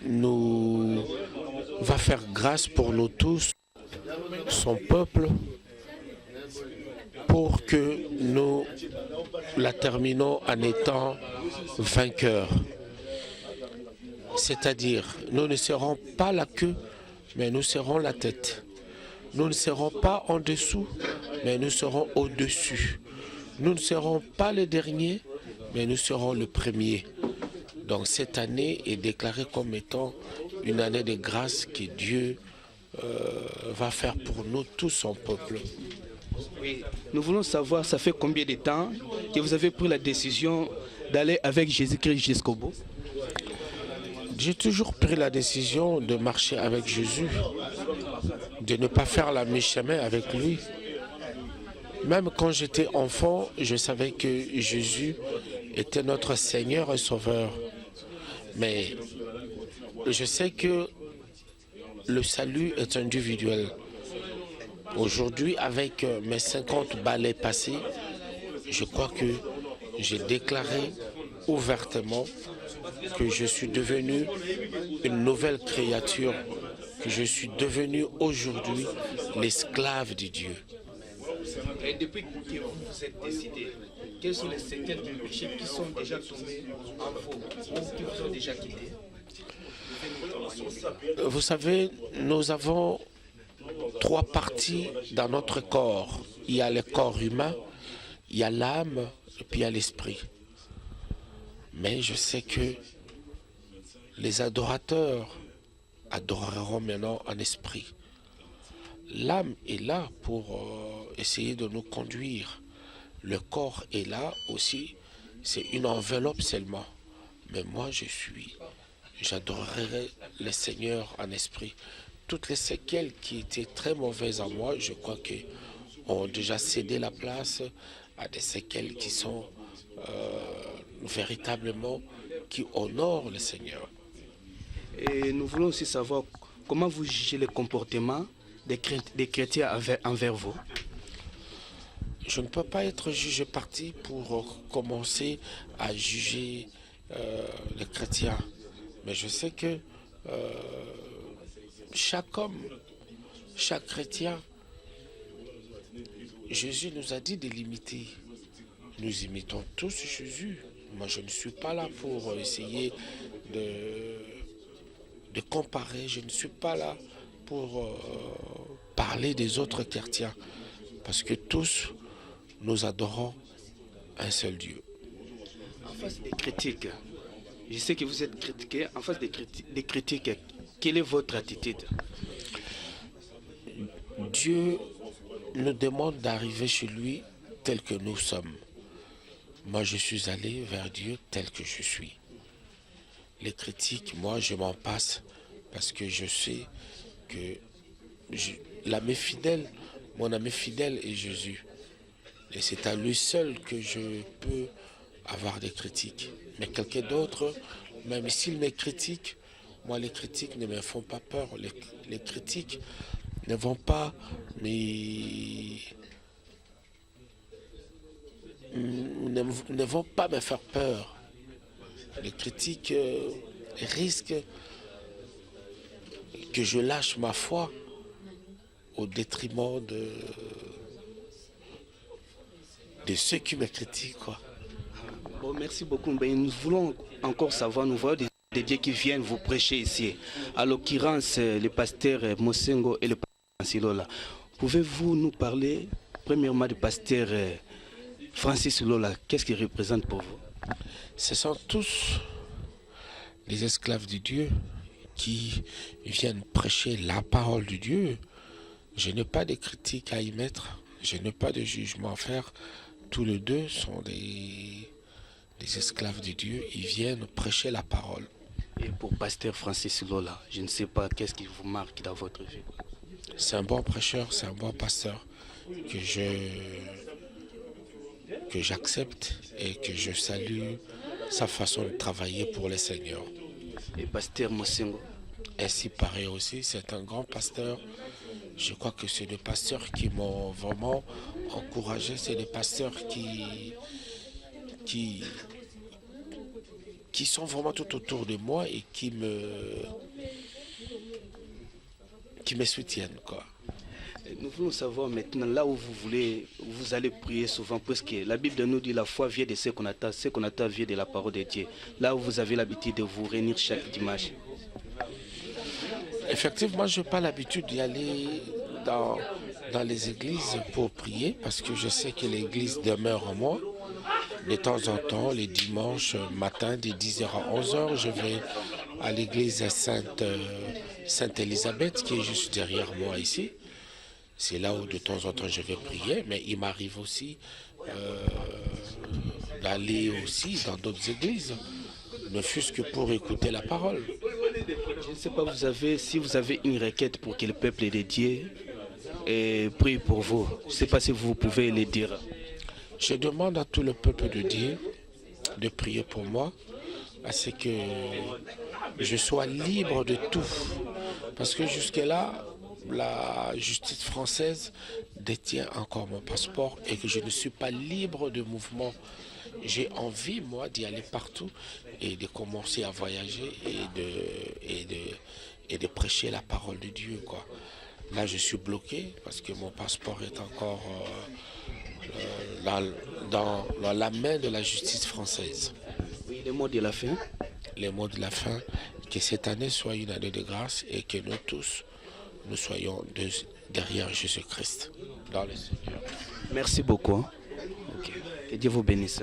nous va faire grâce pour nous tous, son peuple, pour que nous la terminons en étant vainqueurs. C'est-à-dire, nous ne serons pas la queue, mais nous serons la tête. Nous ne serons pas en dessous, mais nous serons au-dessus. Nous ne serons pas les derniers, mais nous serons le premier. Donc cette année est déclarée comme étant une année de grâce que Dieu va faire pour nous, tout son peuple. Oui, nous voulons savoir, ça fait combien de temps que vous avez pris la décision d'aller avec Jésus-Christ jusqu'au bout? J'ai toujours pris la décision de marcher avec Jésus, de ne pas faire la mi-chemin avec lui. Même quand j'étais enfant, je savais que Jésus était notre Seigneur et Sauveur. Mais je sais que le salut est individuel. Aujourd'hui, avec mes 50 balais passés, je crois que j'ai déclaré ouvertement que je suis devenu une nouvelle créature, que je suis devenu aujourd'hui l'esclave de Dieu. Et depuis que vous êtes décidé, quels sont les secteurs du péché qui sont déjà tombés en vous ou qui vous ont déjà quitté? Vous savez, nous avons 3 parties dans notre corps. Il y a le corps humain, il y a l'âme et puis il y a l'esprit. Mais je sais que les adorateurs adoreront maintenant en esprit. L'âme est là pour essayer de nous conduire. Le corps est là aussi. C'est une enveloppe seulement. Mais moi, j'adorerai le Seigneur en esprit. Toutes les séquelles qui étaient très mauvaises en moi, je crois qu'on déjà cédé la place à des séquelles qui sont véritablement, qui honorent le Seigneur. Et nous voulons aussi savoir comment vous jugez le comportement des chrétiens envers vous. Je ne peux pas être jugé parti pour commencer à juger les chrétiens. Mais je sais que chaque homme, chaque chrétien, Jésus nous a dit de l'imiter. Nous imitons tous Jésus. Moi, je ne suis pas là pour essayer de comparer. Je ne suis pas là pour parler des autres chrétiens. Parce que tous, nous adorons un seul Dieu. En face des critiques, je sais que vous êtes critiqué. En face des critiques, quelle est votre attitude? Dieu nous demande d'arriver chez lui tel que nous sommes. Moi, je suis allé vers Dieu tel que je suis. Les critiques, moi, je m'en passe parce que je sais que l'ami fidèle, mon ami fidèle est Jésus. Et c'est à lui seul que je peux avoir des critiques. Mais quelqu'un d'autre, même s'il me critique, moi, les critiques ne me font pas peur. Les critiques ne vont pas ne vont pas me faire peur. Les critiques risquent que je lâche ma foi au détriment de ceux qui me critiquent, quoi. Bon, merci beaucoup. Ben, nous voulons encore savoir, nous voyons des dieux qui viennent vous prêcher ici. À l'occurrence, le pasteur Mosengo et le pasteur Silola. Pouvez-vous nous parler, premièrement, du pasteur Francis Lola? Qu'est-ce qu'il représente pour vous? Ce sont tous les esclaves de Dieu qui viennent prêcher la parole de Dieu. Je n'ai pas de critique à y mettre. Je n'ai pas de jugement à faire. Tous les deux sont des esclaves de Dieu. Ils viennent prêcher la parole. Et pour pasteur Francis Lola, je ne sais pas qu'est-ce qui vous marque dans votre vie. C'est un bon prêcheur, c'est un bon pasteur que j'accepte et que je salue sa façon de travailler pour le Seigneur. Et pasteur Mosengo? Ainsi pareil aussi, c'est un grand pasteur. Je crois que c'est des pasteurs qui m'ont vraiment encouragé. C'est des pasteurs qui qui sont vraiment tout autour de moi et qui me soutiennent, quoi. Nous voulons savoir maintenant, là où vous allez prier souvent, parce que la Bible nous dit la foi vient de ce qu'on attend vient de la parole de Dieu. Là où vous avez l'habitude de vous réunir chaque dimanche. Effectivement, je n'ai pas l'habitude d'y aller dans les églises pour prier, parce que je sais que l'église demeure en moi. De temps en temps, les dimanches matin, de 10h à 11h, je vais à l'église Sainte-Élisabeth, qui est juste derrière moi ici. C'est là où de temps en temps je vais prier, mais il m'arrive aussi d'aller aussi dans d'autres églises, ne fût-ce que pour écouter la parole. Je ne sais pas si vous avez une requête pour que le peuple de Dieu prie pour vous. Je ne sais pas si vous pouvez le dire. Je demande à tout le peuple de Dieu de prier pour moi, à ce que je sois libre de tout. Parce que jusque-là, la justice française détient encore mon passeport et que je ne suis pas libre de mouvement. J'ai envie, moi, d'y aller partout et de commencer à voyager et de prêcher la parole de Dieu, quoi. Là, je suis bloqué parce que mon passeport est encore dans la main de la justice française. Oui, les mots de la fin. Les mots de la fin, que cette année soit une année de grâce et que nous tous, nous soyons derrière Jésus-Christ, dans le Seigneur. Merci beaucoup. Okay. Que Dieu vous bénisse.